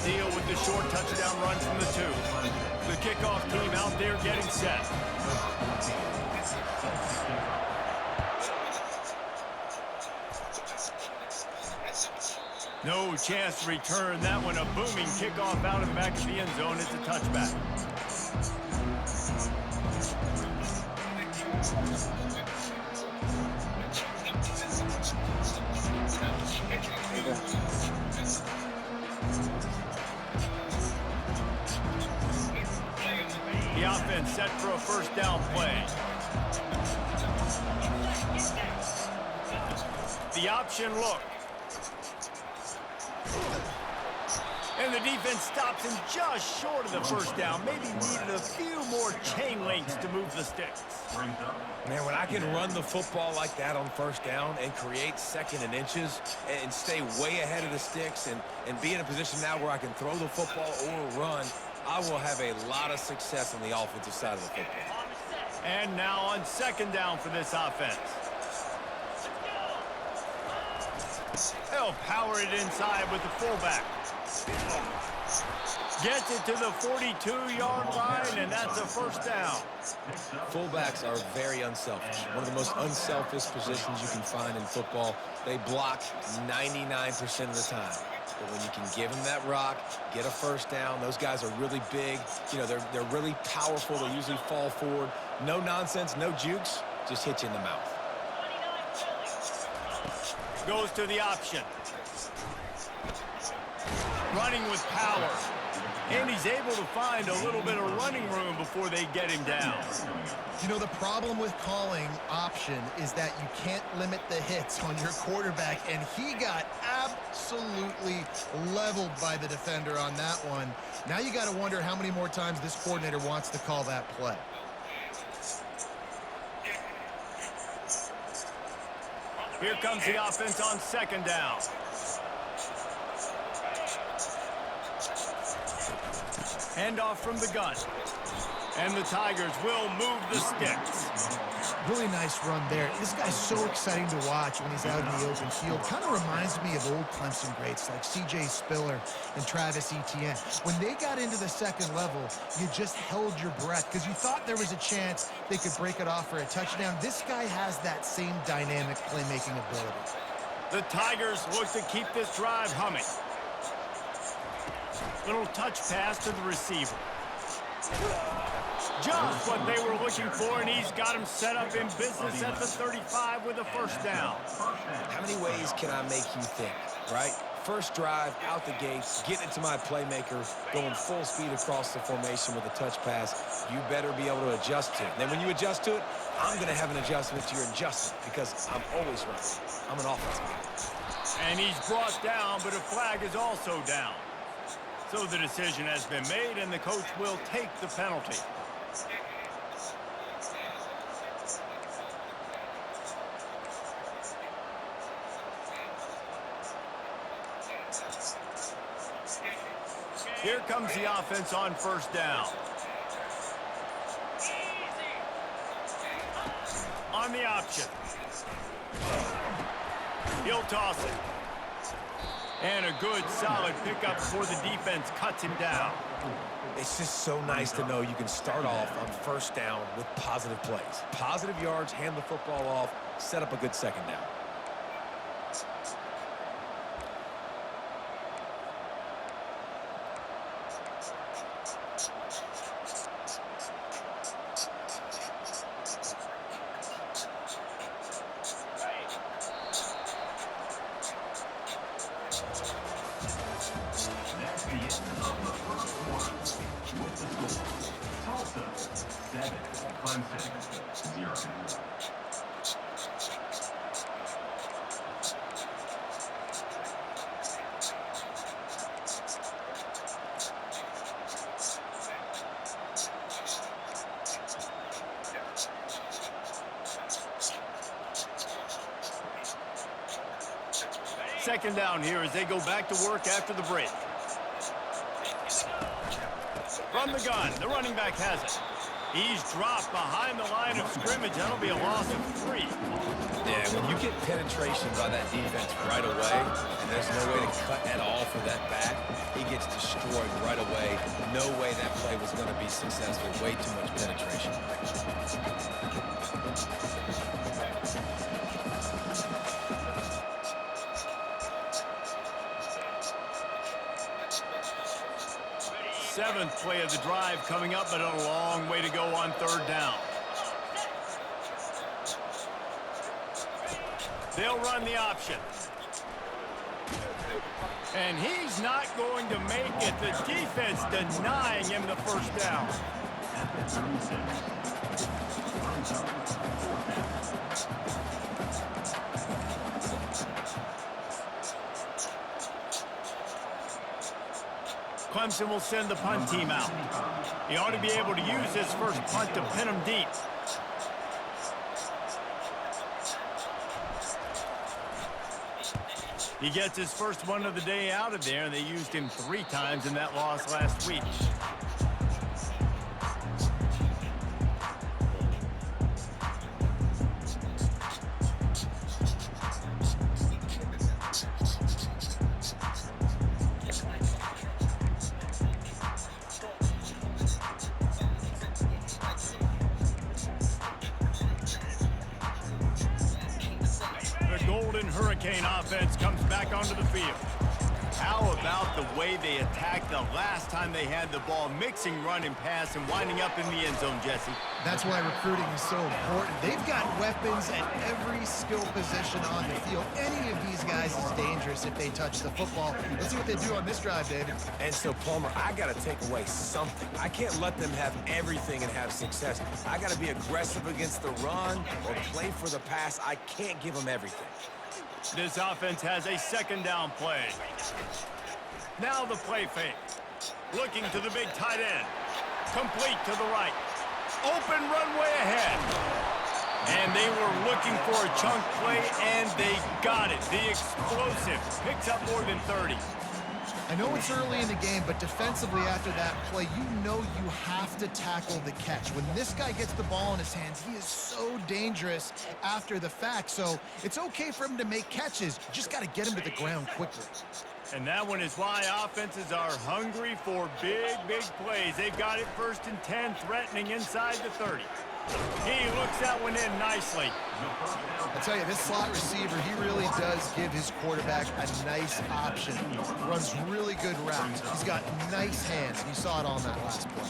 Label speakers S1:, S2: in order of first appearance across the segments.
S1: deal with the short touchdown run from the 2. The kickoff team out there getting set. No chance to return that one. A booming kickoff out of the back of the end zone. It's a touchback. The offense set for a first down play. The option look. And the defense stops him just short of the first down. Maybe needed a few more chain links to move the sticks.
S2: Man, when I can run the football like that on first down and create second and inches and stay way ahead of the sticks and be in a position now where I can throw the football or run, I will have a lot of success on the offensive side of the football.
S1: And now on second down for this offense. They'll power it inside with the fullback. Gets it to the 42-yard line, and that's a first down.
S2: Fullbacks are very unselfish. One of the most unselfish positions you can find in football. They block 99% of the time. But when you can give them that rock, get a first down, those guys are really big. You know, they're really powerful. They usually fall forward. No nonsense, no jukes, just hit you in the mouth.
S1: Goes to the option. Running with power. And he's able to find a little bit of running room before they get him down.
S3: You know, the problem with calling option is that you can't limit the hits on your quarterback, and he got absolutely leveled by the defender on that one. Now you got to wonder how many more times this coordinator wants to call that play.
S1: Here comes the offense on second down. Handoff from the gun. And the Tigers will move the sticks.
S3: Really nice run there. This guy's so exciting to watch when he's out in the open field. Kind of reminds me of old Clemson greats like C.J. Spiller and Travis Etienne. When they got into the second level, you just held your breath because you thought there was a chance they could break it off for a touchdown. This guy has that same dynamic playmaking ability.
S1: The Tigers look to keep this drive humming. Little touch pass to the receiver. Just what they were looking for, and he's got him set up in business at the 35 with a first down.
S2: How many ways can I make you think, right? First drive, out the gates, getting it to my playmaker, going full speed across the formation with a touch pass. You better be able to adjust to it. Then when you adjust to it, I'm going to have an adjustment to your adjustment because I'm always right. I'm an offensive guy.
S1: And he's brought down, but a flag is also down. So the decision has been made, and the coach will take the penalty. Here comes the offense on first down. On the option. He'll toss it. And a good, solid pickup before the defense cuts him down.
S2: It's just so nice to know you can start off on first down with positive plays. Positive yards, hand the football off, set up a good second down.
S4: Tulsa, 7, Clemson, 0.
S1: Second down here as they go back to work after the break. From the gun, the running back has it. He's dropped behind the line of scrimmage. That'll be a loss of 3.
S2: Yeah, when you get penetration by that defense right away, and there's no way to cut at all for that back, he gets destroyed. destroyed right away. No way that play was going to be successful. Way too much penetration.
S1: Seventh play of the drive coming up, but a long way to go on third down. They'll run the option. And he's not going to make it. The defense denying him the first down. Clemson will send the punt team out. He ought to be able to use this first punt to pin him deep. He gets his first one of the day out of there, and they used him 3 times in that loss last week. Offense comes back onto the field. How about the way they attacked the last time they had the ball, mixing run and pass and winding up in the end zone, Jesse?
S3: That's why recruiting is so important. They've got weapons at every skill position on the field. Any of these guys is dangerous if they touch the football. Let's see what they do on this drive, David.
S2: And so, Palmer, I got to take away something. I can't let them have everything and have success. I got to be aggressive against the run or play for the pass. I can't give them everything.
S1: This offense has a second down play. Now the play fake. Looking to the big tight end. Complete to the right. Open runway ahead. And they were looking for a chunk play, and they got it. The explosive picks up more than 30.
S3: I know it's early in the game, but defensively after that play, you know you have to tackle the catch. When this guy gets the ball in his hands, he is so dangerous after the fact. So it's okay for him to make catches. You just got to get him to the ground quickly.
S1: And that one is why offenses are hungry for big, big plays. They've got it 1st and 10, threatening inside the 30. He looks that one in nicely.
S3: I tell you, this slot receiver, he really does give his quarterback a nice option. Runs really good routes. He's got nice hands. You saw it on that last play.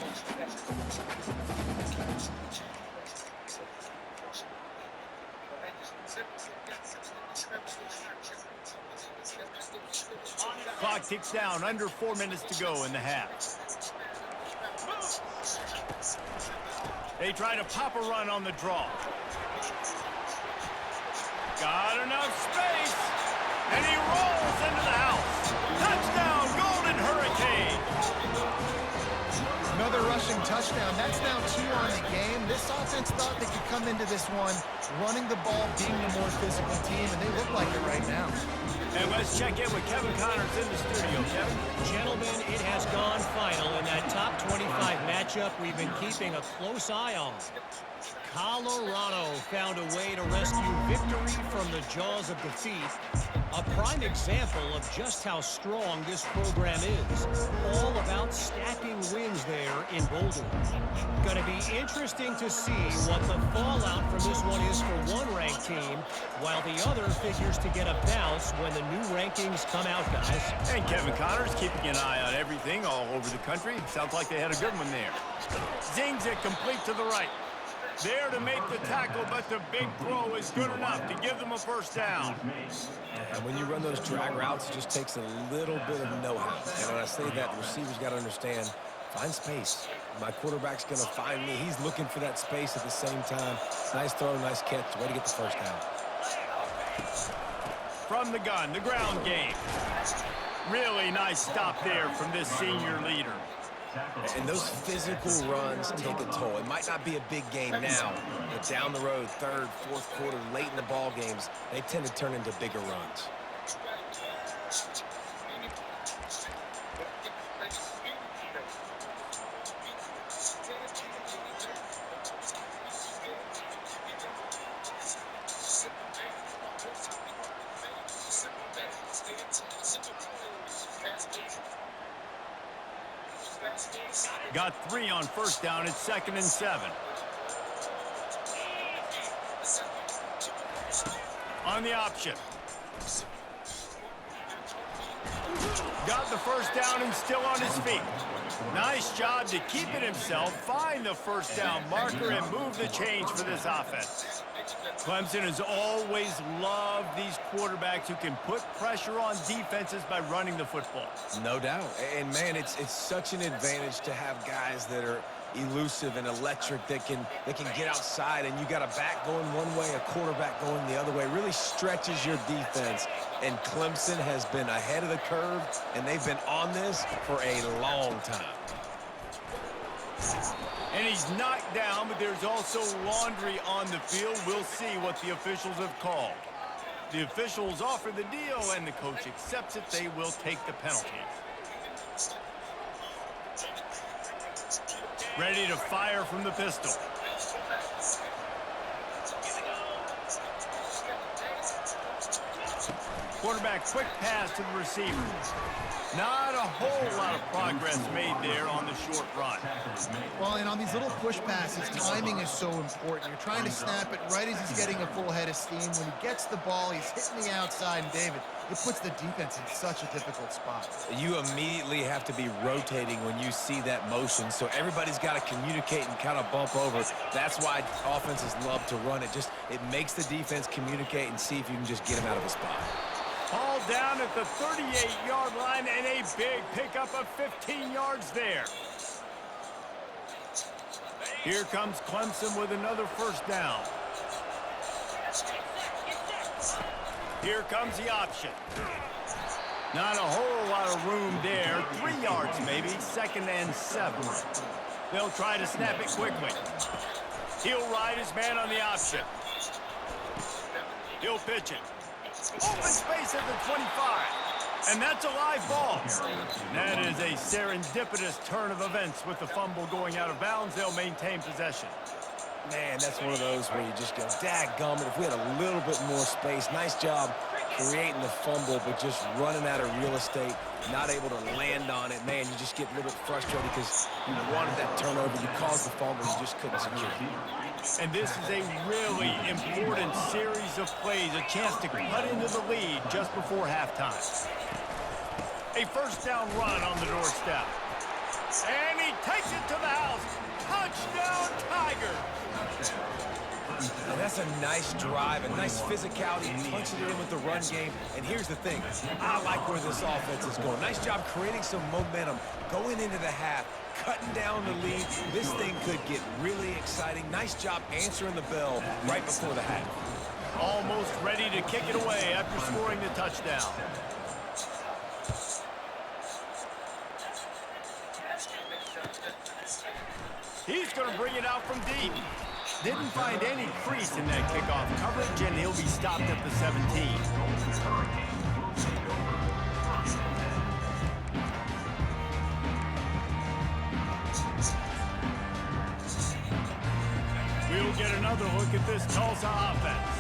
S1: Clock ticks down, under 4 minutes to go in the half. They try to pop a run on the draw. Got enough space, and he rolls into the house. Touchdown, Golden Hurricane.
S3: Another rushing touchdown. That's now 2 on the game. This offense thought they could come into this one running the ball, being the more physical team, and they look like it right now.
S1: And let's check in with Kevin Connors in the studio. Kevin?
S5: Gentlemen, it has gone final in that top 25 matchup we've been keeping a close eye on. Colorado found a way to rescue victory from the jaws of defeat. A prime example of just how strong this program is. All about stacking wins there in Boulder. Going to be interesting to see what the fallout from this one is for one ranked team, while the other figures to get a bounce when the new rankings come out, guys.
S1: And Kevin Connors keeping an eye on everything all over the country. Sounds like they had a good one there. Zings it complete to the right. There to make the tackle, but the big throw is good enough to give them a first down.
S2: And when you run those drag routes, it just takes a little bit of know-how. And when I say that, the receivers got to understand, find space. My quarterback's going to find me. He's looking for that space at the same time. Nice throw, nice catch. Way to get the first down.
S1: From the gun, the ground game. Really nice stop there from this senior leader.
S2: And those physical runs take a toll. It might not be a big game now, but down the road, third, fourth quarter, late in the ball games, they tend to turn into bigger runs.
S1: Got 3 on first down. It's 2nd and 7. On the option. Got the first down and still on his feet. Nice job to keep it himself, find the first down marker, and move the change for this offense. Clemson has always loved these quarterbacks who can put pressure on defenses by running the football.
S2: No doubt. And, man, it's such an advantage to have guys that are elusive and electric that can get outside, and you got a back going one way, a quarterback going the other way. Really stretches your defense. And Clemson has been ahead of the curve, and they've been on this for a long time.
S1: And he's knocked down, but there's also laundry on the field. We'll see what the officials have called. The officials offer the deal, and the coach accepts it. They will take the penalty. Ready to fire from the pistol. Quarterback, quick pass to the receiver. Not a whole lot of progress made there on the short run.
S3: Well, and on these little push passes, timing is so important. You're trying to snap it right as he's getting a full head of steam. When he gets the ball, he's hitting the outside, and David, it puts the defense in such a difficult spot.
S2: You immediately have to be rotating when you see that motion, so everybody's got to communicate and kind of bump over. That's why offenses love to run it. It makes the defense communicate and see if you can just get him out of a spot.
S1: All down at the 38-yard line, and a big pickup of 15 yards there. Here comes Clemson with another first down. Here comes the option. Not a whole lot of room there. 3 yards maybe, 2nd and 7. They'll try to snap it quickly. He'll ride his man on the option. He'll pitch it. Open space at the 25. And that's a live ball. That is a serendipitous turn of events with the fumble going out of bounds. They'll maintain possession.
S2: Man, that's one of those where you just go, dadgummit, if we had a little bit more space. Nice job creating the fumble, but just running out of real estate, not able to land on it. Man, you just get a little bit frustrated because you wanted that turnover. You caused the fumble, you just couldn't secure it.
S1: And this is a really important series of plays, a chance to cut into the lead just before halftime. A first down run on the doorstep. And he takes it to the house. Touchdown, Tiger.
S2: And that's a nice drive, a nice physicality, punching it in with the run game. And here's the thing, I like where this offense is going. Nice job creating some momentum, going into the half, cutting down the lead. This thing could get really exciting. Nice job answering the bell right before the half.
S1: Almost ready to kick it away after scoring the touchdown. He's going to bring it out from deep. Didn't find any crease in that kickoff coverage, and he'll be stopped at the 17. We'll get another look at this Tulsa offense.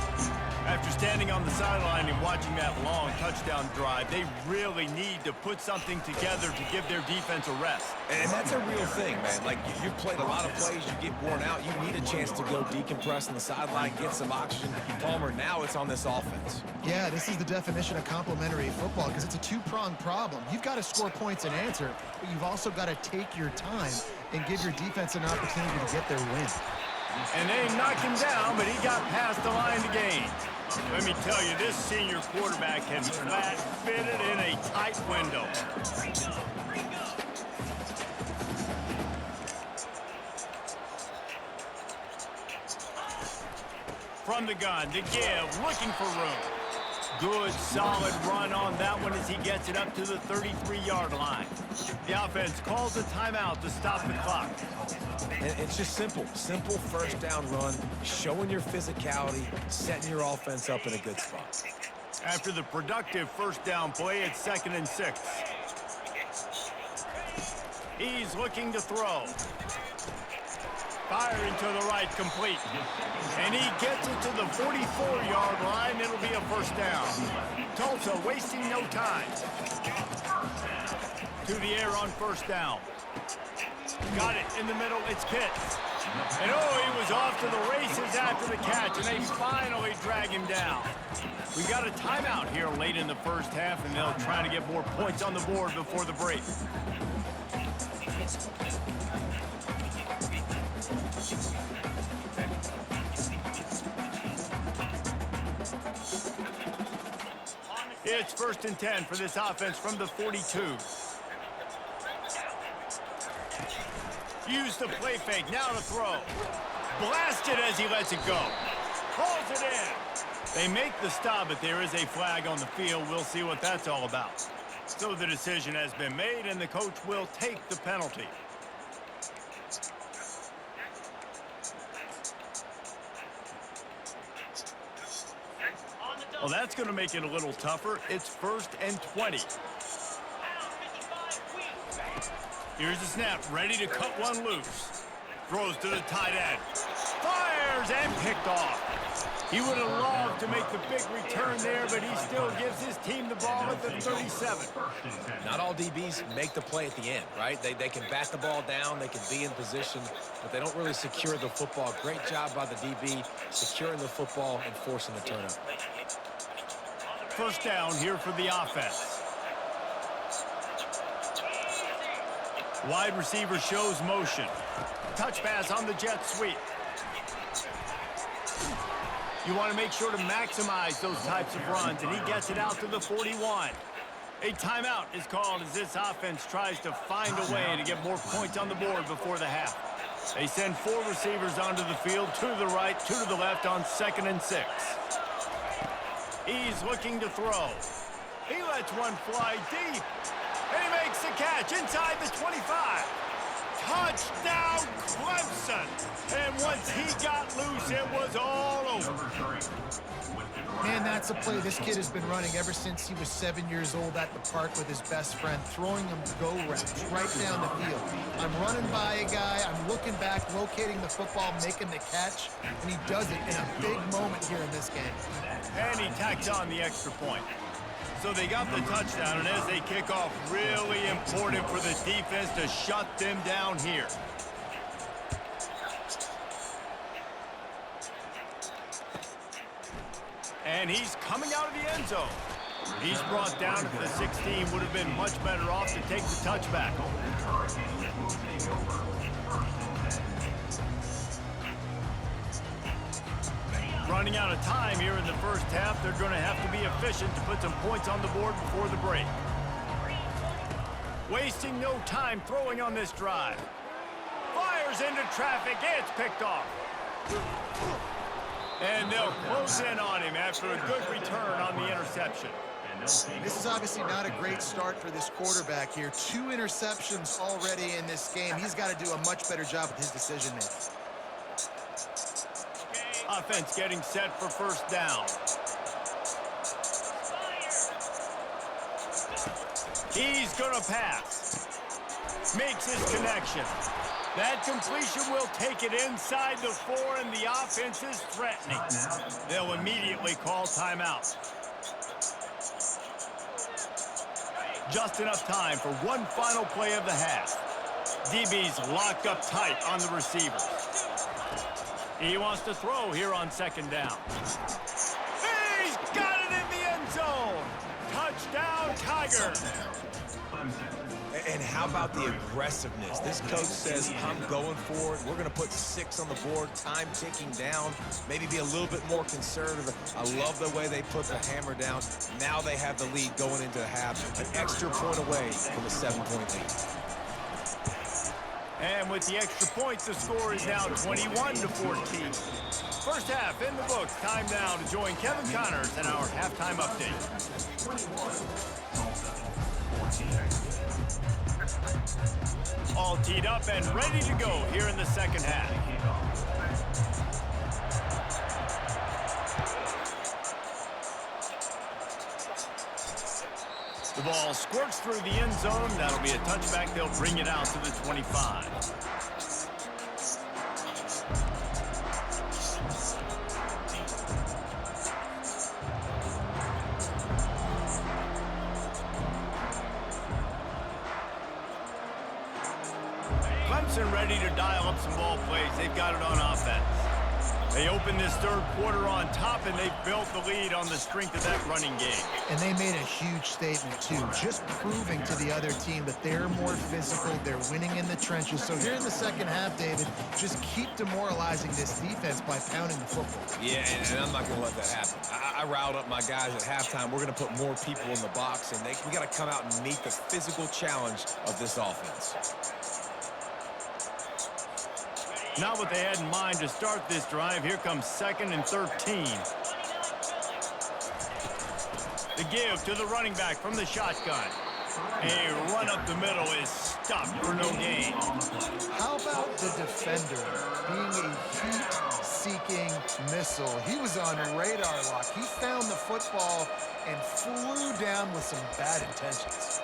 S1: After standing on the sideline and watching that long touchdown drive, they really need to put something together to give their defense a rest.
S2: And that's a real thing, man. Like, you've played a lot of plays, you get worn out, you need a chance to go decompress on the sideline, get some oxygen. Palmer, now it's on this offense.
S3: Yeah, this is the definition of complementary football because it's a two-pronged problem. You've got to score points and answer, but you've also got to take your time and give your defense an opportunity to get their win.
S1: And they knocked him down, but he got past the line to gain. Let me tell you, this senior quarterback has flat fitted in a tight window. From the gun to give, looking for room. Good, solid run on that one as he gets it up to the 33-yard line. The offense calls a timeout to stop the clock.
S2: And it's just simple first down run, showing your physicality, setting your offense up in a good spot.
S1: After the productive first down play, it's 2nd and 6. He's looking to throw. Firing to the right, complete. And he gets it to the 44-yard line. It'll be a first down. Tulsa wasting no time. To the air on first down. Got it in the middle. It's Pitts. And oh, he was off to the races after the catch, and they finally drag him down. We got a timeout here late in the first half, and they'll try to get more points on the board before the break. It's 1st and 10 for this offense from the 42. Use the play fake, now to throw. Blasted as he lets it go. Pulls it in. They make the stop, but there is a flag on the field. We'll see what that's all about. So the decision has been made, and the coach will take the penalty. Well, that's going to make it a little tougher. It's 1st and 20. Here's the snap, ready to cut one loose. Throws to the tight end. Fires and picked off. He would have loved to make the big return there, but he still gives his team the ball at the 37.
S2: Not all DBs make the play at the end, right? They can bat the ball down, they can be in position, but they don't really secure the football. Great job by the DB securing the football and forcing the turnover.
S1: 1st down here for the offense. Wide receiver shows motion. Touch pass on the jet sweep. You want to make sure to maximize those types of runs, and he gets it out to the 41. A timeout is called as this offense tries to find a way to get more points on the board before the half. They send 4 receivers onto the field, 2 to the right, 2 to the left on 2nd and 6. He's looking to throw. He lets one fly deep. And he makes the catch inside the 25. Touchdown, Clemson. And once he got loose, it was all over.
S3: Man, that's a play this kid has been running ever since he was 7 years old at the park with his best friend, throwing him go routes right down the field. I'm running by a guy, I'm looking back, locating the football, making the catch, and he does it in a big moment here in this game.
S1: And he tacks on the extra point. So they got the touchdown, and as they kick off, really important for the defense to shut them down here. And he's coming out of the end zone. He's brought down at the 16. Would have been much better off to take the touchback. Running out of time here in the first half. They're going to have to be efficient to put some points on the board before the break. Wasting no time throwing on this drive. Fires into traffic. It's picked off. And they'll close in on him after a good return on the interception.
S3: This is obviously not a great start for this quarterback here. 2 interceptions already in this game. He's got to do a much better job with his decision-making.
S1: Offense getting set for 1st down. He's going to pass. Makes his connection. That completion will take it inside the 4, and the offense is threatening. They'll immediately call timeout. Just enough time for one final play of the half. DB's locked up tight on the receivers. He wants to throw here on 2nd down. He's got it in the end zone. Touchdown, Tigers.
S2: And how about the aggressiveness? This coach says, I'm going for it. We're going to put 6 on the board, time ticking down, maybe be a little bit more conservative. I love the way they put the hammer down. Now they have the lead going into the half, an extra point away from a 7-point lead.
S1: And with the extra points, the score is now 21-14. First half in the books. Time now to join Kevin Connors in our halftime update. All teed up and ready to go here in the second half. The ball squirts through the end zone. That'll be a touchback. They'll bring it out to the 25. Clemson ready to dial up some ball plays. They've got it on offense. They opened this third quarter on top, and they built the lead on the strength of that running game.
S3: And they made a huge statement, too, just proving to the other team that they're more physical, they're winning in the trenches. So here in the second half, David, just keep demoralizing this defense by pounding the football.
S2: Yeah, and I'm not going to let that happen. I riled up my guys at halftime. We're going to put more people in the box, and we got to come out and meet the physical challenge of this offense.
S1: Not what they had in mind to start this drive. Here comes 2nd and 13. The give to the running back from the shotgun. A run up the middle is stopped for no gain.
S3: How about the defender being a heat-seeking missile? He was on radar lock. He found the football and flew down with some bad intentions.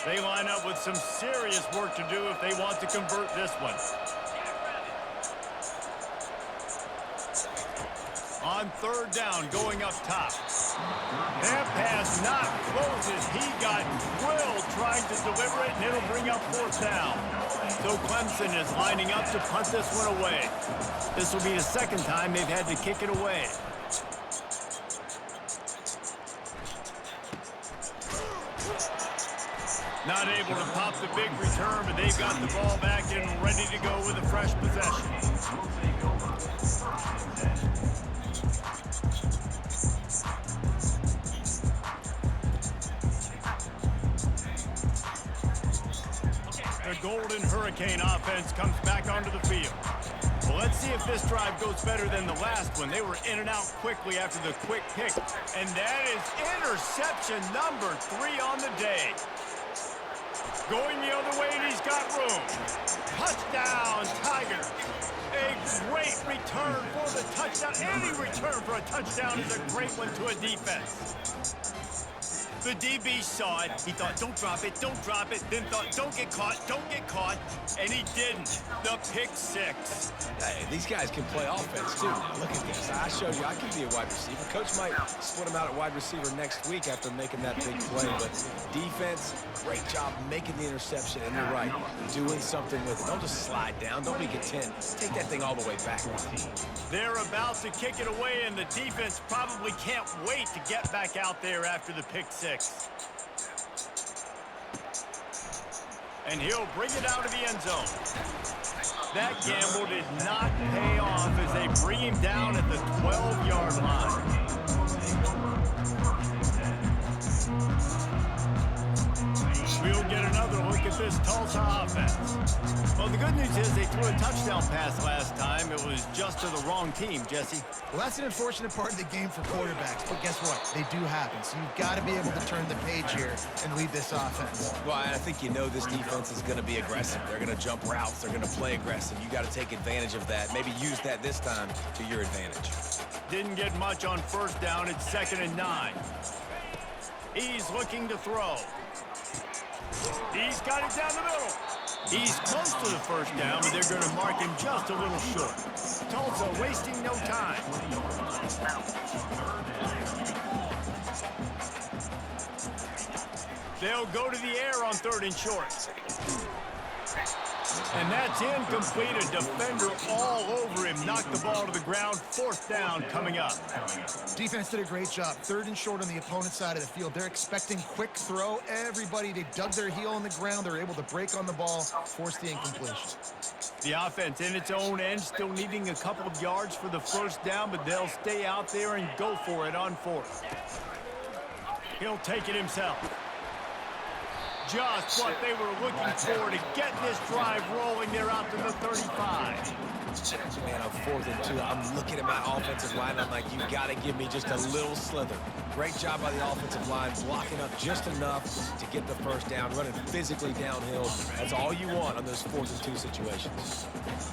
S1: They line up with some serious work to do if they want to convert this one. On 3rd down, going up top. That pass not close as he got drilled trying to deliver it, and it'll bring up 4th down. So Clemson is lining up to punt this one away. This will be the 2nd time they've had to kick it away. Not able to pop the big return, but they've got the ball back and ready to go with a fresh possession. The Golden Hurricane offense comes back onto the field. Well, let's see if this drive goes better than the last one. They were in and out quickly after the quick pick. And that is interception number 3 on the day. Going the other way, and he's got room. Touchdown, Tigers. A great return for the touchdown. Any return for a touchdown is a great one to a defense. The DB saw it. He thought, don't drop it, then thought, don't get caught, and he didn't. The pick 6.
S2: Hey, these guys can play offense, too. Now, look at this. I showed you I can be a wide receiver. Coach might split him out at wide receiver next week after making that big play, but defense, great job making the interception, and you're right, doing something with it. Don't just slide down. Don't make it 10. Take that thing all the way back.
S1: They're about to kick it away, and the defense probably can't wait to get back out there after the pick 6. And he'll bring it out of the end zone. That gamble did not pay off as they bring him down at the 12-yard line. We'll get another look at this Tulsa offense. Well, the good news is they threw a touchdown pass last time. It was just to the wrong team, Jesse.
S3: Well, that's an unfortunate part of the game for quarterbacks, but guess what? They do happen, so you've got to be able to turn the page here and lead this offense.
S2: Well, I think you know this defense is going to be aggressive. They're going to jump routes. They're going to play aggressive. You got to take advantage of that. Maybe use that this time to your advantage.
S1: Didn't get much on 1st down. It's 2nd and 9. He's looking to throw. He's got it down the middle. He's close to the 1st down, but they're going to mark him just a little short. Tulsa wasting no time. They'll go to the air on 3rd and short. And that's incomplete. A defender all over him. Knocked the ball to the ground. 4th down coming up.
S3: Defense did a great job. 3rd and short on the opponent's side of the field. They're expecting quick throw. Everybody, they dug their heel on the ground. They're able to break on the ball, force the incompletion.
S1: The offense in its own end, still needing a couple of yards for the 1st down, but they'll stay out there and go for it on 4th. He'll take it himself. Just what they were looking for to get this drive rolling. They're out to the 35.
S2: Man, on 4th and 2, I'm looking at my offensive line. I'm like, you got to give me just a little slither. Great job by the offensive line, blocking up just enough to get the 1st down, running physically downhill. That's all you want on those 4th and 2 situations.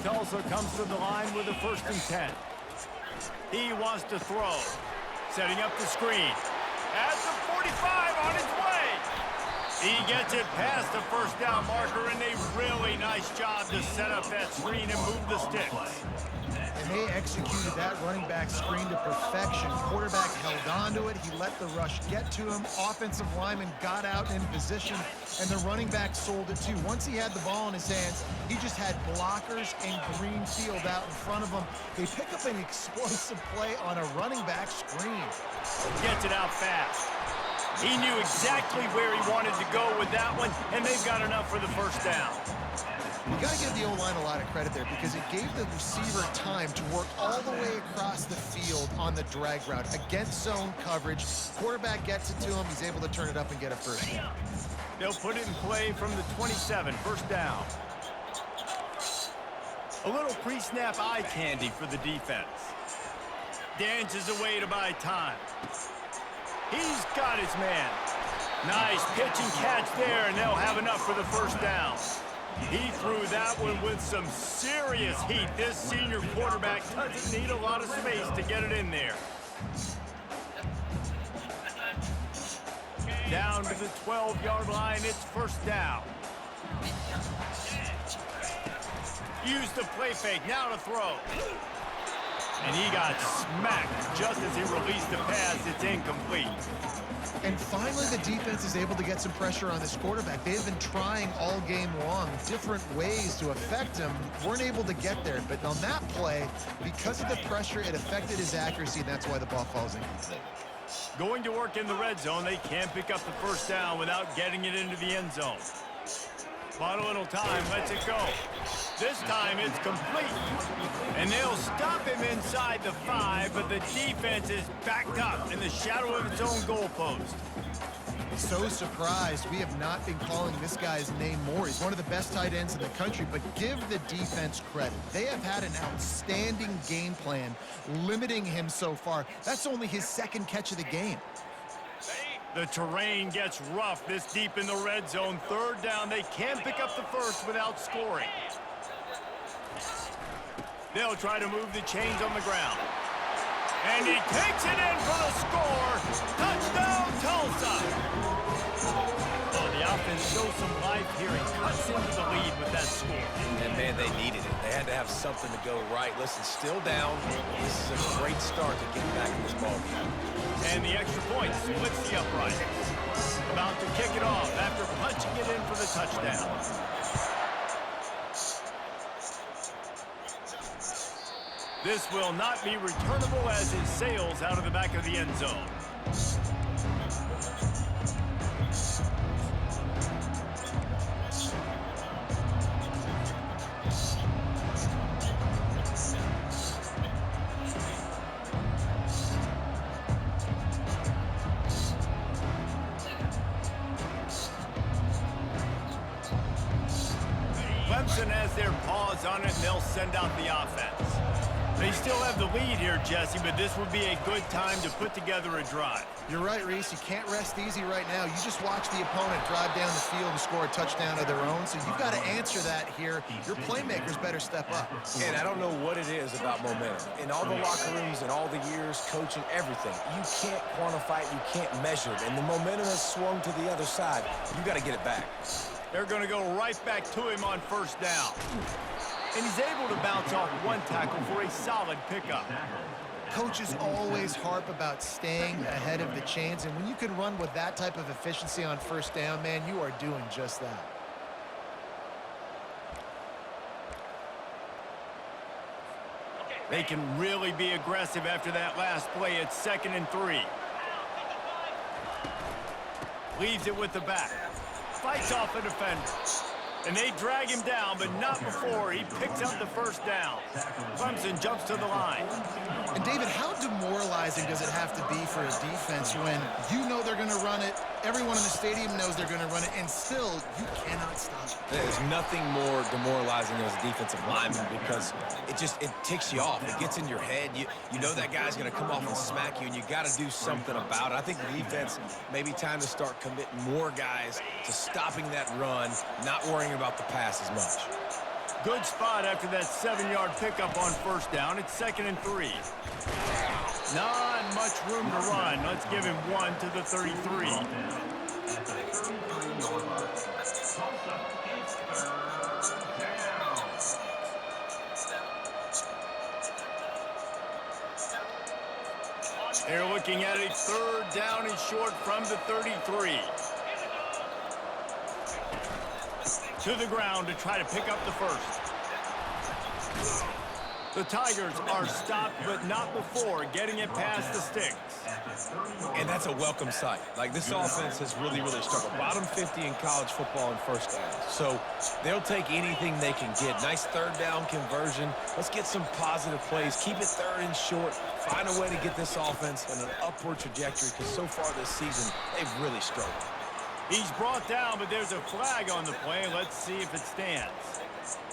S1: Tulsa comes to the line with a 1st and 10. He wants to throw. Setting up the screen. At the 45 on his way. He gets it past the 1st down marker, and a really nice job to set up that screen and move the sticks.
S3: And they executed that running back screen to perfection. Quarterback held on to it. He let the rush get to him. Offensive lineman got out in position, and the running back sold it too. Once he had the ball in his hands, he just had blockers and green field out in front of him. They pick up an explosive play on a running back screen.
S1: Gets it out fast. He knew exactly where he wanted to go with that one, and they've got enough for the first down.
S3: You got to give the O-line a lot of credit there because it gave the receiver time to work all the way across the field on the drag route against zone coverage. Quarterback gets it to him. He's able to turn it up and get a first down.
S1: They'll put it in play from the 27, first down. A little pre-snap eye candy for the defense. Dances away to buy time. He's got his man. Nice pitch and catch there, and they'll have enough for the first down. He threw that one with some serious heat. This senior quarterback doesn't need a lot of space to get it in there. Down to the 12-yard line, it's first down. Use the play fake, now to throw. And he got smacked just as he released the pass. It's incomplete.
S3: And finally, the defense is able to get some pressure on this quarterback. They've been trying all game long different ways to affect him. Weren't able to get there. But on that play, because of the pressure, it affected his accuracy, and that's why the ball falls incomplete.
S1: Going to work in the red zone, they can't pick up the first down without getting it into the end zone. But a little time, lets it go. This time it's complete. And they'll stop him inside the 5, but the defense is backed up in the shadow of its own goalpost.
S3: So surprised. We have not been calling this guy's name more. He's one of the best tight ends in the country, but give the defense credit. They have had an outstanding game plan limiting him so far. That's only his second catch of the game.
S1: The terrain gets rough this deep in the red zone. Third down, they can't pick up the first without scoring. They'll try to move the chains on the ground. And he takes it in for the score. Touchdown, Tulsa. Oh, the offense shows some life here and cuts into the lead with that score.
S2: And, man, they needed it. They had to have something to go right. Listen, still down. This is a great start to get back in this ballgame.
S1: And the extra point splits the upright. About to kick it off after punching it in for the touchdown. This will not be returnable as it sails out of the back of the end zone. Clemson has their paws on it, and they'll send out the offense. They still have the lead here, Jesse, but this would be a good time to put together a drive.
S3: You're right, Reese. You can't rest easy right now. You just watch the opponent drive down the field and score a touchdown of their own, so you've got to answer that here. Your playmakers better step up.
S2: And I don't know what it is about momentum. In all the locker rooms and all the years, coaching, everything, you can't quantify it, you can't measure it. And the momentum has swung to the other side. You got to get it back.
S1: They're going to go right back to him on first down. And he's able to bounce off one tackle for a solid pickup.
S3: Coaches always harp about staying ahead of the chains, and when you can run with that type of efficiency on first down, man, you are doing just that.
S1: They can really be aggressive after that last play. It's 2nd and 3. Leaves it with the back. Fights off the defender. And they drag him down, but not before he picks up the first down. Clemson jumps to the line.
S3: And David, how demoralizing does it have to be for a defense when you know they're going to run it, everyone in the stadium knows they're going to run it, and still you cannot stop it?
S2: There's nothing more demoralizing as a defensive lineman because it ticks you off. It gets in your head. You know that guy's going to come off and smack you, and you got to do something about it. I think the defense, maybe time to start committing more guys to stopping that run, not worrying about the pass as much.
S1: Good spot after that 7-yard pickup on first down. It's 2nd and 3. Not much room to run. Let's give him one to the 33. They're looking at a third down and short from the 33. To the ground to try to pick up the first. The Tigers are stopped, but not before getting it past the sticks.
S2: And that's a welcome sight. Like, this offense has really struggled. Bottom 50 in college football in first down. So they'll take anything they can get. Nice third down conversion. Let's get some positive plays. Keep it third and short. Find a way to get this offense in an upward trajectory, because so far this season, they've really struggled.
S1: He's brought down, but there's a flag on the play. Let's see if it stands.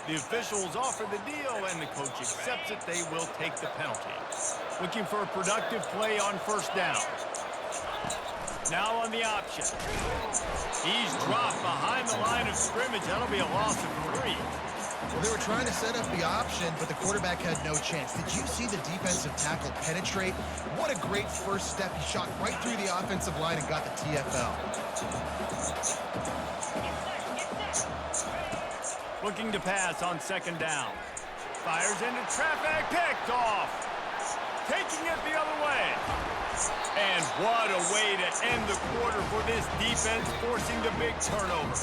S1: The officials offer the deal, and the coach accepts it. They will take the penalty. Looking for a productive play on first down. Now on the option. He's dropped behind the line of scrimmage. That'll be a loss of 3.
S3: Well, they were trying to set up the option, but the quarterback had no chance. Did you see the defensive tackle penetrate? What a great first step. He shot right through the offensive line and got the TFL.
S1: Looking to pass on second down. Fires into traffic, picked off. Taking it the other way. And what a way to end the quarter for this defense, forcing the big turnover.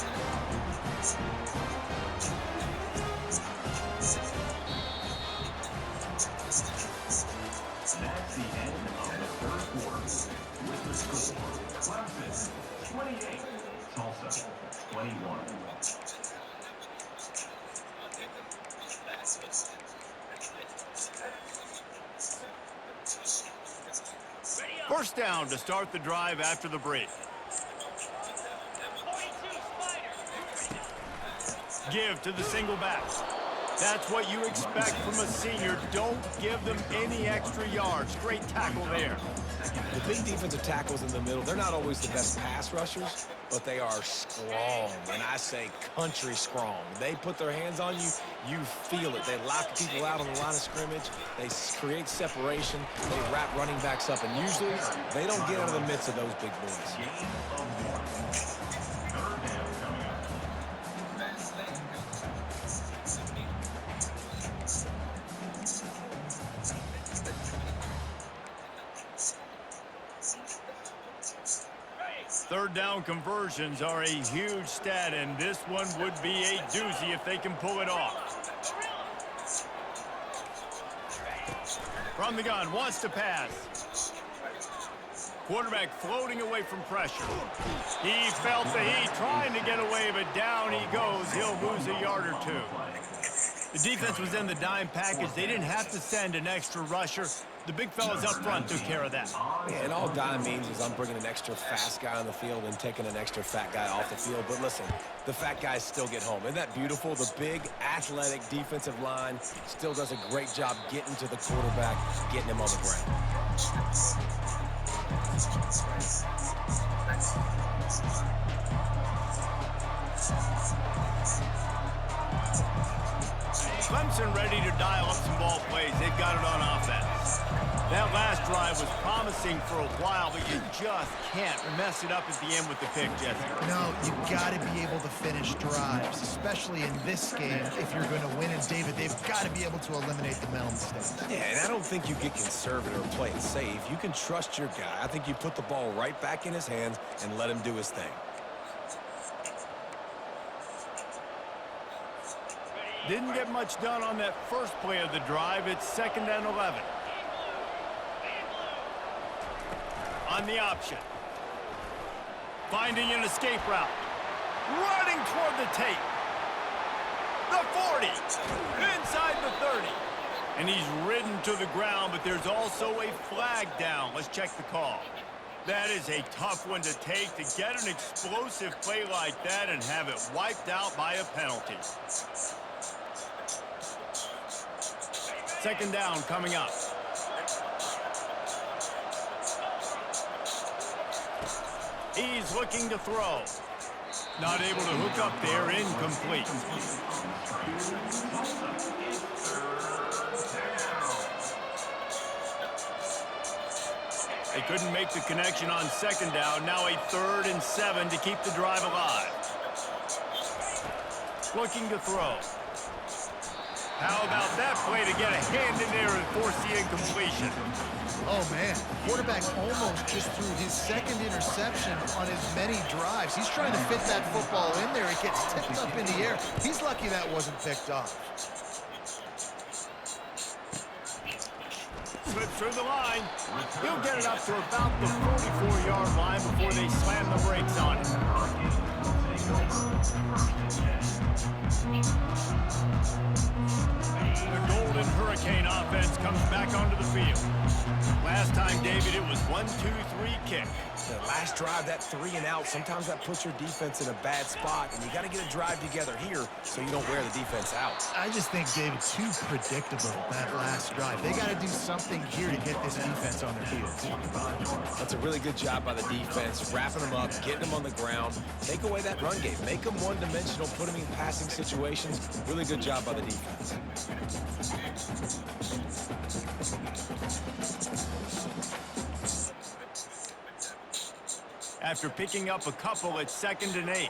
S4: That's the end of the third quarter. With the score, Clemson 28, Tulsa 21.
S1: First down to start the drive after the break. Give to the single back. That's what you expect from a senior. Don't give them any extra yards. Great tackle there.
S2: The big defensive tackles in the middle, they're not always the best pass rushers, but they are strong, and I say country strong. They put their hands on you, you feel it. They lock people out on the line of scrimmage. They create separation. They wrap running backs up, and usually they don't get out of the midst of those big boys.
S4: Game of 1. Third down coming up.
S1: Third down conversions are a huge stat, and this one would be a doozy if they can pull it off. From the gun, wants to pass. Quarterback floating away from pressure. He felt the heat, trying to get away, but down he goes. He'll lose a yard or 2. The defense was in the dime package. They didn't have to send an extra rusher. The big fellas up front took care of that.
S2: Yeah, and all dime means is I'm bringing an extra fast guy on the field and taking an extra fat guy off the field. But listen, the fat guys still get home. Isn't that beautiful? The big, athletic defensive line still does a great job getting to the quarterback, getting him on the ground.
S1: Clemson ready to dial up some ball plays. They've got it on offense. That last drive was promising for a while, but you just can't mess it up at the end with the pick, Jesse.
S3: No, you got to be able to finish drives, especially in this game if you're going to win. And, David, they've got to be able to eliminate the mental mistakes.
S2: Yeah, and I don't think you get conservative or play it safe. You can trust your guy. I think you put the ball right back in his hands and let him do his thing.
S1: Didn't get much done on that first play of the drive. It's 2nd and 11. On the option. Finding an escape route. Running toward the tape. The 40. Inside the 30. And he's ridden to the ground, but there's also a flag down. Let's check the call. That is a tough one to take, to get an explosive play like that and have it wiped out by a penalty. 2nd down coming up. He's looking to throw. Not able to hook up there, incomplete. They couldn't make the connection on 2nd down. Now a 3rd and 7 to keep the drive alive. Looking to throw. How about that play to get a hand in there and force the incompletion?
S3: Oh, man. Quarterback almost just threw his second interception on as many drives. He's trying to fit that football in there. It gets tipped up in the air. He's lucky that wasn't picked off.
S1: Slips through the line. He'll get it up to about the 44-yard line before they slam the brakes on it. The Golden Hurricane offense comes back onto the field. Last time, David, it was 1-2-3 kick.
S2: The last drive, that 3-and-out, sometimes that puts your defense in a bad spot, and you got to get a drive together here so you don't wear the defense out.
S3: I just think, David, too predictable, that last drive. They got to do something here to get this defense on their heels.
S2: That's a really good job by the defense, wrapping them up, getting them on the ground. Take away that run game. Make them one-dimensional, put them in passing situations. Really good job by the defense.
S1: After picking up a couple, it's 2nd and 8.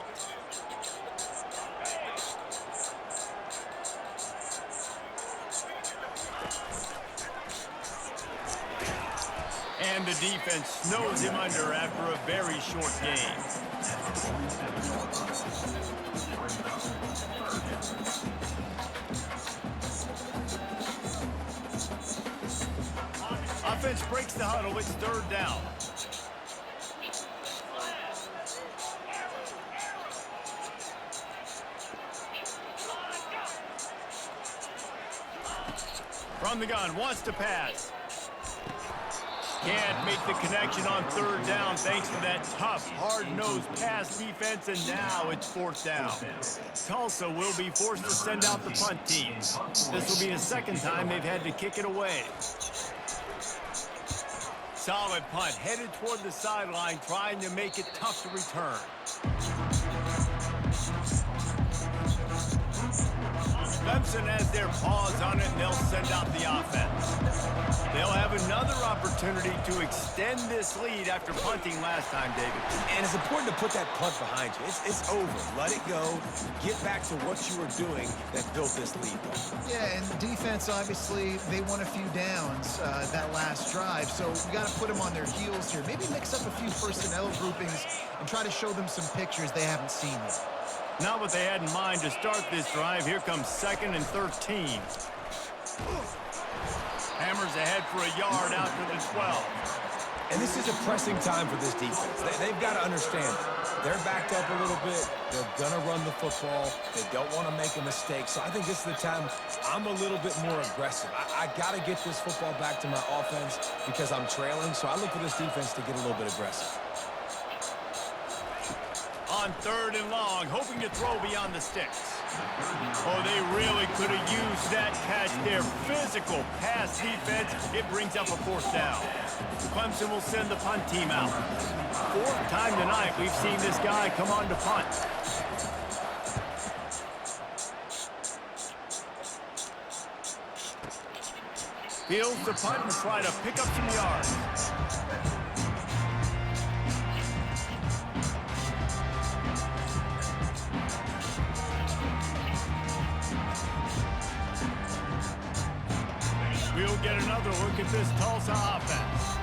S1: And the defense snows him under after a very short game. Offense breaks the huddle. It's 3rd down. From the gun, wants to pass. Can't make the connection on 3rd down thanks to that tough, hard-nosed pass defense, and now it's 4th down. Tulsa will be forced to send out the punt team. This will be the 2nd time they've had to kick it away. Solid punt, headed toward the sideline, trying to make it tough to return. CLEMSON has their paws on it, and they'll send out the offense. They'll have another opportunity to extend this lead after punting last time, David.
S2: And it's important to put that punt behind you. It's over. Let it go. Get back to what you were doing that built this lead.
S3: Yeah, and the defense, obviously, they won a few downs that last drive, so we got to put them on their heels here. Maybe mix up a few personnel groupings and try to show them some pictures they haven't seen yet.
S1: Not what they had in mind to start this drive. Here comes 2nd and 13. Hammers ahead for a yard out to the 12.
S2: And this is a pressing time for this defense. They've got to understand it. They're backed up a little bit. They're going to run the football. They don't want to make a mistake. So I think this is the time I'm a little bit more aggressive. I got to get this football back to my offense because I'm trailing. So I look for this defense to get a little bit aggressive.
S1: On 3rd and long, hoping to throw beyond the sticks. Oh, they really could have used that catch there. Physical pass defense. It brings up a 4th down. CLEMSON will send the punt team out. 4th time tonight we've seen this guy come on to punt. Fields the punt and try to pick up some yards. We'll get another look at this Tulsa offense.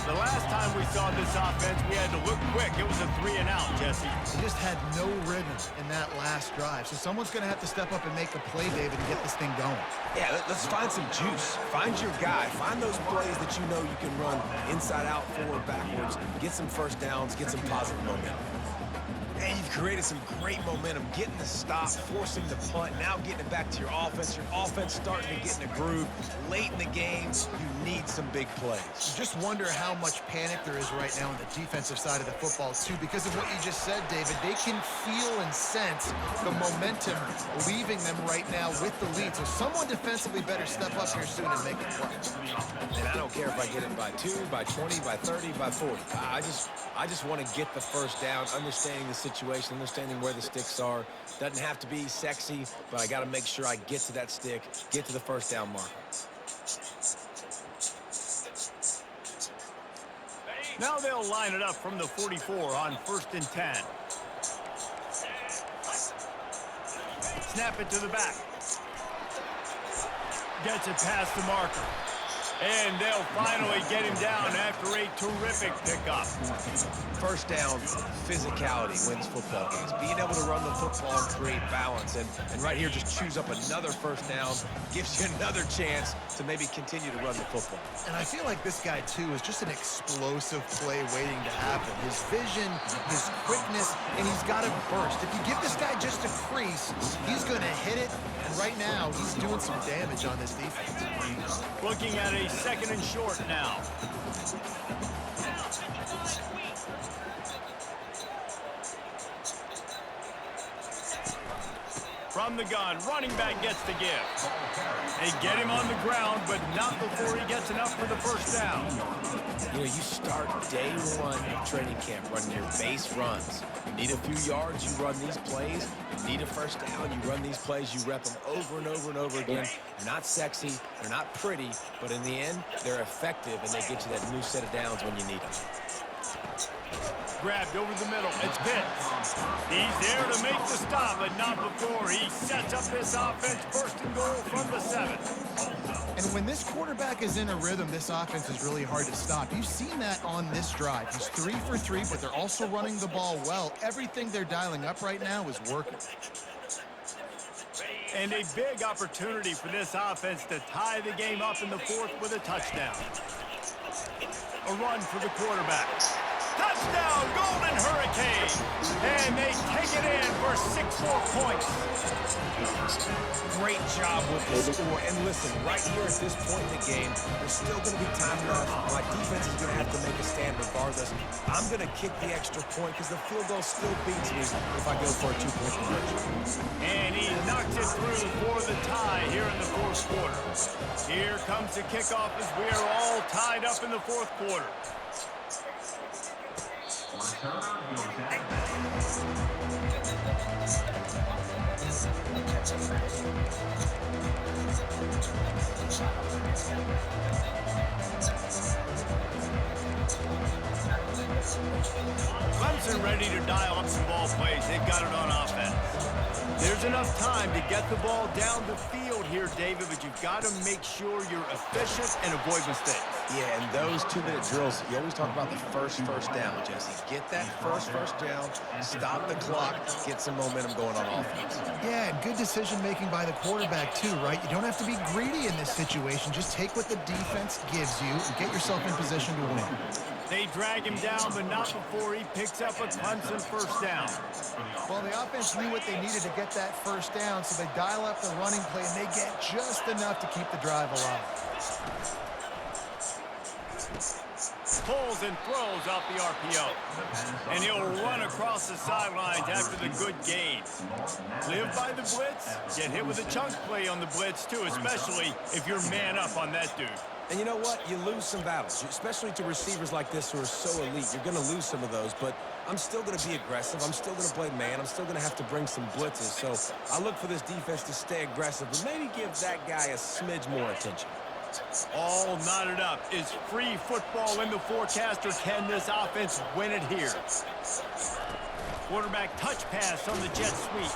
S1: The last time we saw this offense, we had to look quick. It was a 3-and-out, Jesse.
S3: They just had no rhythm in that last drive. So someone's going to have to step up and make a play, David, and get this thing going.
S2: Yeah, let's find some juice. Find your guy. Find those plays that you know you can run inside out, forward, backwards. Get some first downs. Get some positive momentum. And you've created some great momentum, getting the stop, forcing the punt, now getting it back to your offense. Your offense starting to get in a groove. Late in the game, you need some big plays.
S3: You just wonder how much panic there is right now on the defensive side of the football, too, because of what you just said, David. They can feel and sense the momentum leaving them right now with the lead. So someone defensively better step up here soon and make a play.
S2: And I don't care if I get it by 2, by 20, by 30, by 40. I just want to get the first down, understanding the situation, understanding where the sticks are. Doesn't have to be sexy, but I got to make sure I get to that stick, get to the first down mark.
S1: Now they'll line it up from the 44 on 1st and 10. Snap it to the back. Gets it past the marker. And they'll finally get him down after a terrific pickup.
S2: First down, physicality wins football games. Being able to run the football and create balance. And right here, just choose up another first down, gives you another chance to maybe continue to run the football.
S3: And I feel like this guy, too, is just an explosive play waiting to happen. His vision, his quickness, and he's got a burst. If you give this guy just a crease, he's going to hit it. And right now, he's doing some damage on this defense.
S1: Looking at a second and short now. From the gun, running back gets the give. They get him on the ground, but not before he gets enough for the first down.
S2: You know, you start day one of training camp running your base runs. You need a few yards, you run these plays. You need a first down, you run these plays. You rep them over and over and over again. They're not sexy, they're not pretty, but in the end, they're effective, and they get you that new set of downs when you need them.
S1: Grabbed over the middle. It's Pitts. He's there to make the stop, but not before he sets up this offense. First and goal from the 7.
S3: And when this quarterback is in a rhythm, this offense is really hard to stop. You've seen that on this drive. He's 3 for 3, but they're also running the ball well. Everything they're dialing up right now is working.
S1: And a big opportunity for this offense to tie the game up in the 4th with a touchdown. A run for the quarterback. Touchdown, Golden Hurricane! And they take it in for 6 more points.
S2: Great job with the score. And listen, right here at this point in the game, there's still going to be time left. My defense is going to have to make a stand regardless. I'm going to kick the extra point because the field goal still beats me if I go for a 2-point conversion.
S1: And he knocks it through for the tie here in the 4th quarter. Here comes the kickoff as we are all tied up in the 4th quarter. Clemson ready to dial up some ball plays. They've got it on offense. There's enough time to get the ball down the field here, David, but you've got to make sure you're efficient and avoid mistakes.
S2: Yeah, and those 2-minute drills, you always talk about the first down, Jesse. Get that first down, stop the clock, get some momentum going on offense.
S3: Yeah, and good decision-making by the quarterback, too, right? You don't have to be greedy in this situation. Just take what the defense gives you and get yourself in position to win.
S1: They drag him down, but not before he picks up a Clemson first down.
S3: Well, the offense knew what they needed to get that first down, so they dial up the running play, and they get just enough to keep the drive alive.
S1: Pulls and throws off the RPO. And he'll run across the sidelines after the good gain. Live by the blitz, get hit with a chunk play on the blitz, too, especially if you're man up on that dude.
S2: And you know what? You lose some battles, especially to receivers like this who are so elite. You're going to lose some of those, but I'm still going to be aggressive. I'm still going to play man. I'm still going to have to bring some blitzes. So I look for this defense to stay aggressive, but maybe give that guy a smidge more attention.
S1: All knotted up. Is free football in the forecast, or can this offense win it here? Quarterback touch pass on the jet sweep.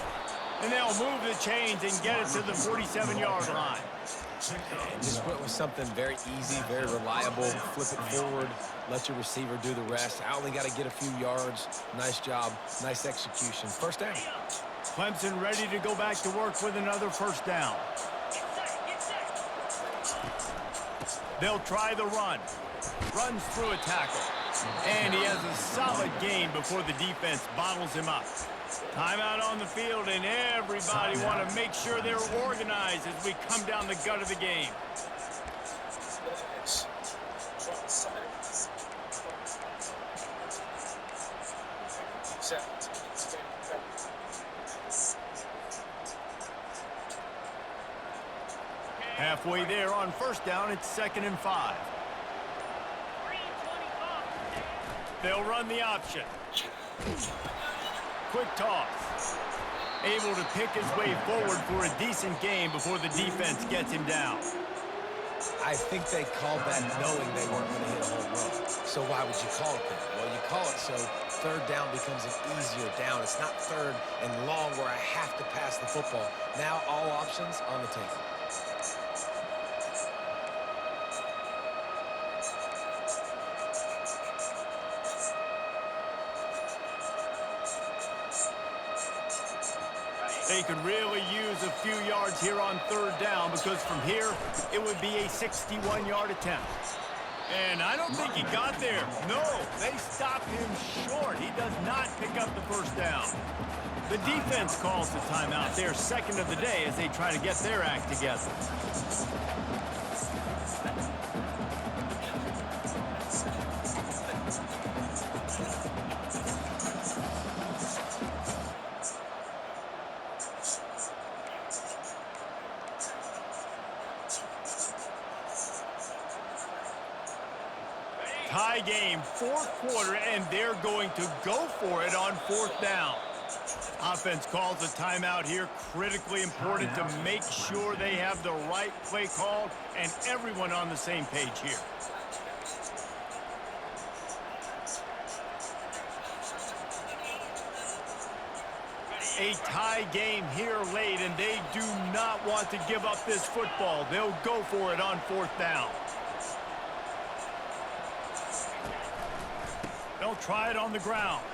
S1: And they'll move the chains and get it to the 47-yard line.
S2: And just went with something very easy, very reliable. Flip it forward, let your receiver do the rest. I only got to get a few yards. Nice job, nice execution. First down.
S1: Clemson ready to go back to work with another first down. They'll try the run. Runs through a tackle. And he has a solid gain before the defense bottles him up. Timeout on the field, and everybody want to make sure they're organized as we come down the gut of the game. Halfway there on first down, it's 2nd and 5. They'll run the option. Quick toss. Able to pick his way forward for a decent gain before the defense gets him down.
S2: I think they called that knowing they weren't going to hit a home run. So why would you call it that? Well, you call it so third down becomes an easier down. It's not third and long where I have to pass the football. Now all options on the table.
S1: They could really use a few yards here on third down because from here, it would be a 61-yard attempt. And I don't think he got there. No, they stopped him short. He does not pick up the first down. The defense calls the timeout. Their second of the day as they try to get their act together. Tie game, fourth quarter, and they're going to go for it on fourth down. Offense calls a timeout here. Critically important to make sure they have the right play called and everyone on the same page here. A tie game here late, and they do not want to give up this football. They'll go for it on fourth down. They'll try it on the ground.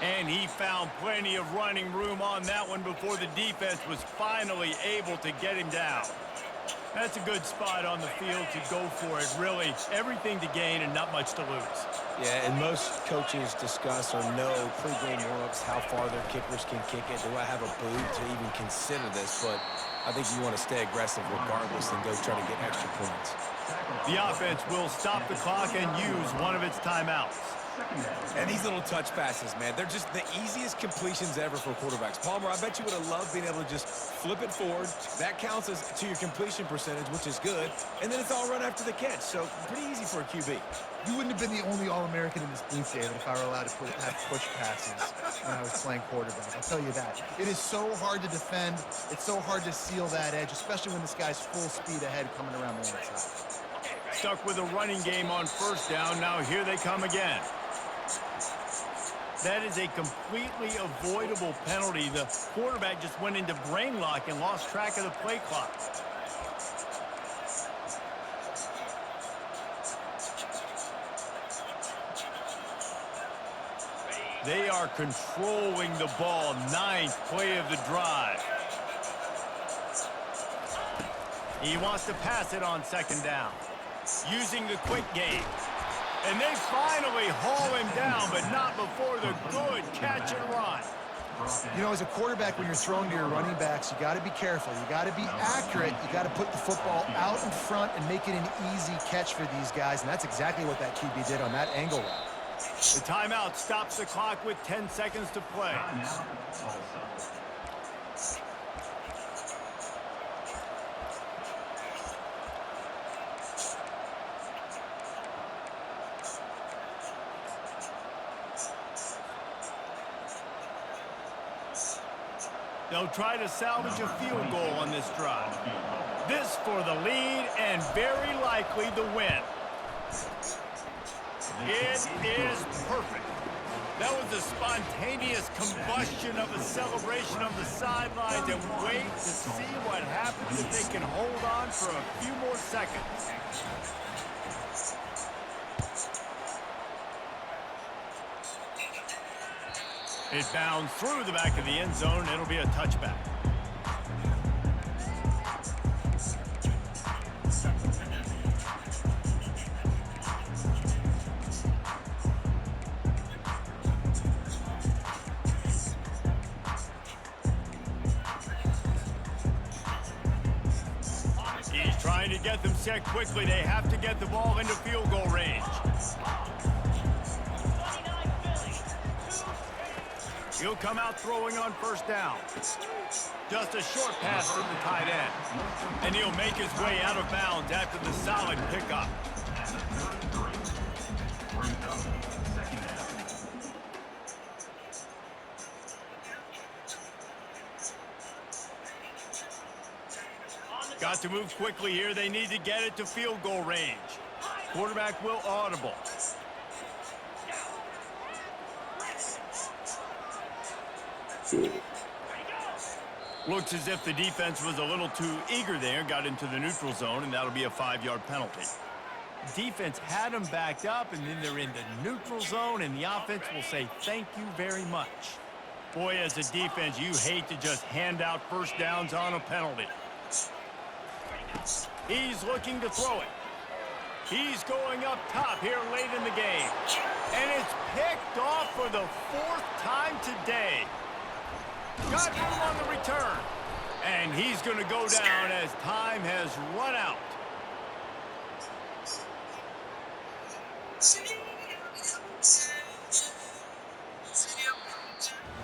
S1: And he found plenty of running room on that one before the defense was finally able to get him down. That's a good spot on the field to go for it. Really, everything to gain and not much to lose.
S2: Yeah, and most coaches discuss or know pregame warm-ups how far their kickers can kick it. Do I have a boot to even consider this? But I think you want to stay aggressive regardless and go try to get extra points.
S1: The offense will stop the clock and use one of its timeouts.
S2: And these little touch passes, man, they're just the easiest completions ever for quarterbacks. Palmer, I bet you would have loved being able to just flip it forward. That counts as to your completion percentage, which is good. And then it's all run after the catch. So pretty easy for a QB.
S3: You wouldn't have been the only All-American in this booth, David, if I were allowed to have push passes when I was playing quarterback. I'll tell you that. It is so hard to defend. It's so hard to seal that edge, especially when this guy's full speed ahead coming around the inside.
S1: Stuck with a running game on first down. Now here they come again. That is a completely avoidable penalty. The quarterback just went into brain lock and lost track of the play clock. They are controlling the ball. Ninth play of the drive. He wants to pass it on second down. Using the quick game. And they finally haul him down, but not before the good catch and run.
S3: You know, as a quarterback, when you're throwing to your running backs, you got to be careful. You got to be accurate. You got to put the football out in front and make it an easy catch for these guys. And that's exactly what that QB did on that angle route.
S1: The timeout stops the clock with 10 seconds to play. They'll try to salvage a field goal on this drive. This for the lead and very likely the win. It is perfect. That was a spontaneous combustion of a celebration on the sidelines, and wait to see what happens if they can hold on for a few more seconds. It bounds through the back of the end zone. It'll be a touchback. He's trying to get them set quickly. They have to get the ball into field goal range. He'll come out throwing on first down. Just a short pass to the tight end. And he'll make his way out of bounds after the solid pickup. Got to move quickly here. They need to get it to field goal range. Quarterback will audible. Looks as if the defense was a little too eager there, got into the neutral zone, and that'll be a 5-yard penalty. Defense had them backed up, and then they're in the neutral zone, and the offense will say thank you very much. Boy, as a defense, you hate to just hand out first downs on a penalty. He's looking to throw it. He's going up top here late in the game. And it's picked off for the 4th time today. Got room on the return. And he's going to go down as time has run out.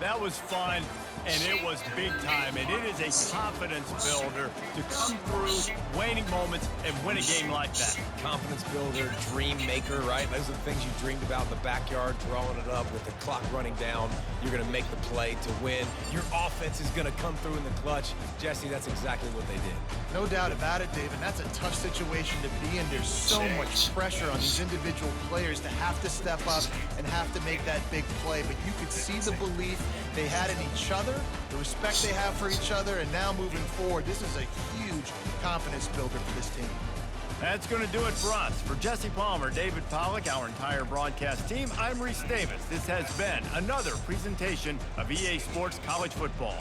S1: That was fun, and it was big time, and it is a confidence builder to come through waning moments and win a game like that.
S2: Confidence builder, dream maker, right? Those are the things you dreamed about in the backyard, drawing it up with the clock running down. You're going to make the play to win. Your offense is going to come through in the clutch. Jesse, that's exactly what they did.
S3: No doubt about it, David. That's a tough situation to be in. There's so much pressure on these individual players to have to step up and have to make that big play. But you could see the belief they had in each other, the respect they have for each other, and now moving forward, this is a huge confidence builder for this team.
S1: That's going to do it for us. For Jesse Palmer, David Pollack, our entire broadcast team, I'm Reese Davis. This has been another presentation of EA Sports College Football.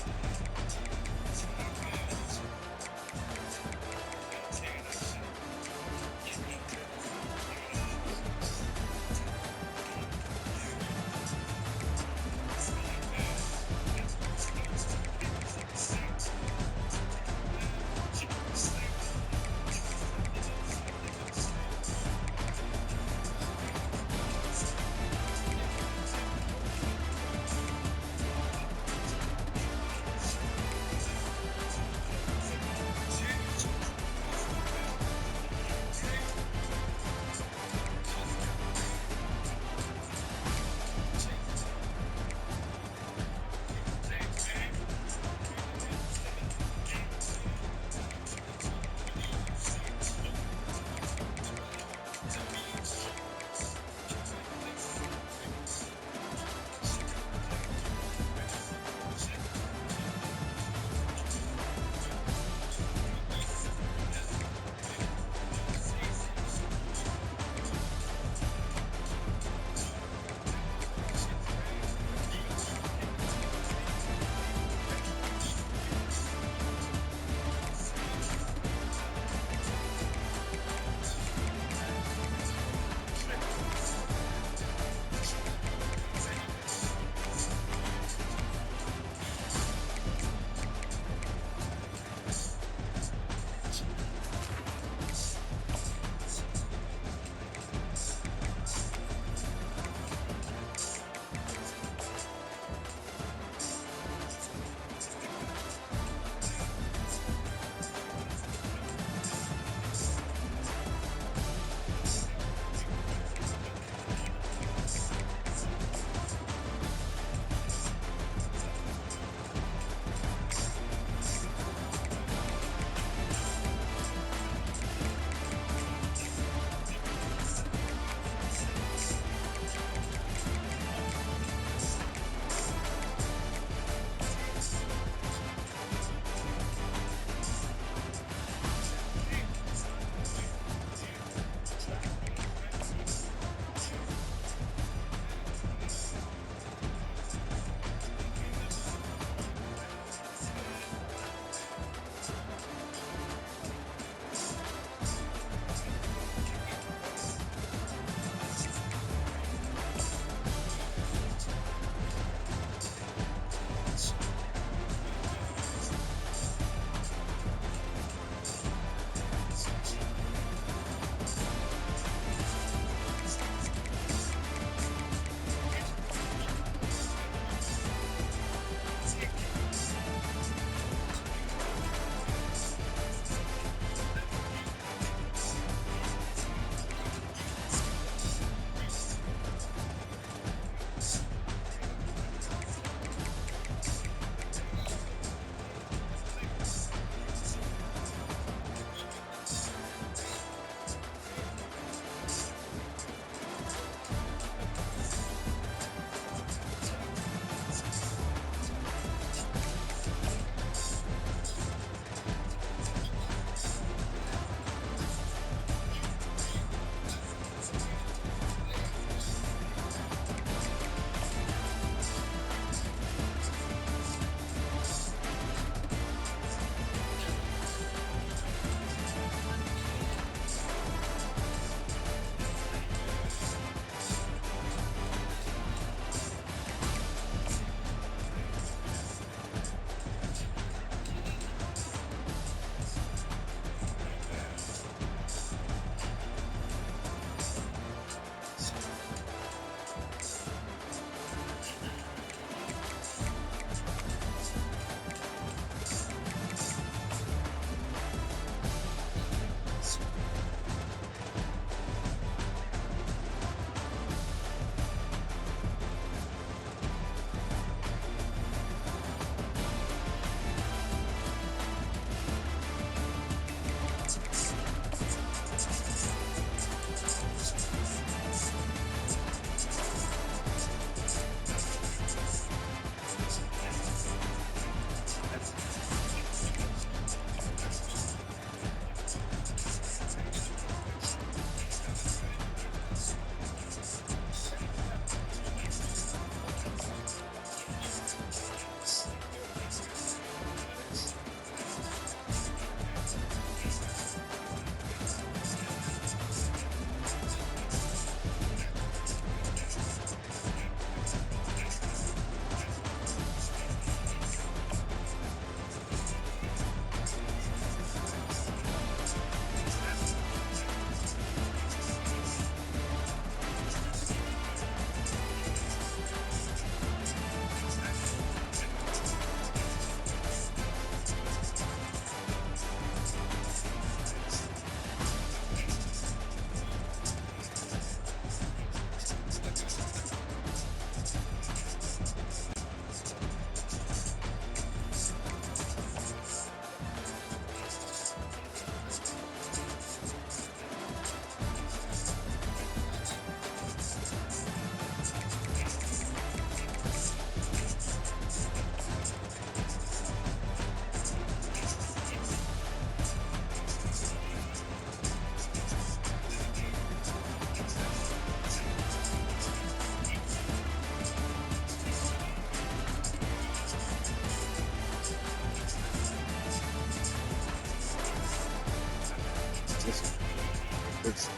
S6: It's